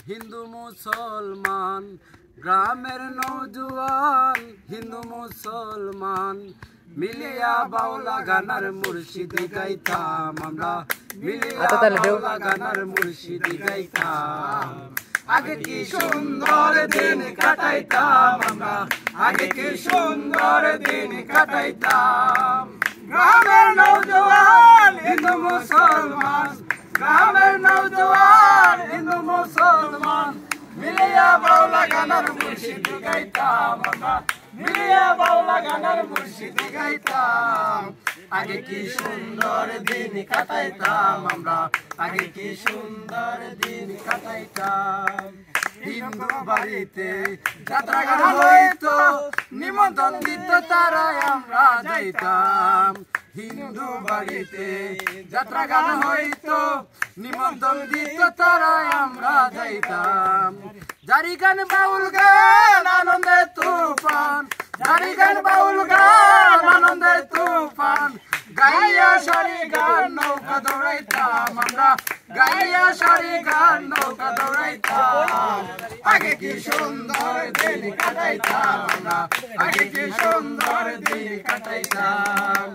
হিন্দু মুসলমান গ্রামের নৌজওয়ান হিন্দু মুসলমান মিলিয়া বাউলা গানার মুর্শিদি গাইতাম আমরা মিলিয়া বাউলা গানার মুর্শিদি গাইতাম আগে কি সুন্দর দিন কাটাইতাম আমরা আগে কি সুন্দর দিন কাটাইতাম গ্রামের নৌজওয়ান হিন্দু মুসলমান গ্রামের নৌজওয়ান হিন্দু মুসলমান মিলিয়া বাউলা গানার মুর্শিদি গাইতাম আমরা মিলিয়া বাউলা গানার মুর্শিদি গাইতাম আগে কি সুন্দর দিন কাটাইতাম আমরা আগে কি সুন্দর দিন কাটাইতাম হিন্দু বাড়িতে যাত্রা গান হইতো নিমন্ত্রণ দিত তারাই আমরা যাইতাম হিন্দু বাড়িতে যাত্রা গান হইতো নিমন্ত্রণ দিত তারাই আমরা যাইতাম জারি গান বাউল গান আনন্দের তুফান জারি গান বাউল গান আনন্দের তুফান গাইয়া সারি গান নৌকা দৌড়াইতাম আমরা গাইয়া সারি গান নৌকা দৌড়াইতাম আগে কি সুন্দর দিন কাটাইতাম আমরা আগে কি সুন্দর দিন কাটাইতাম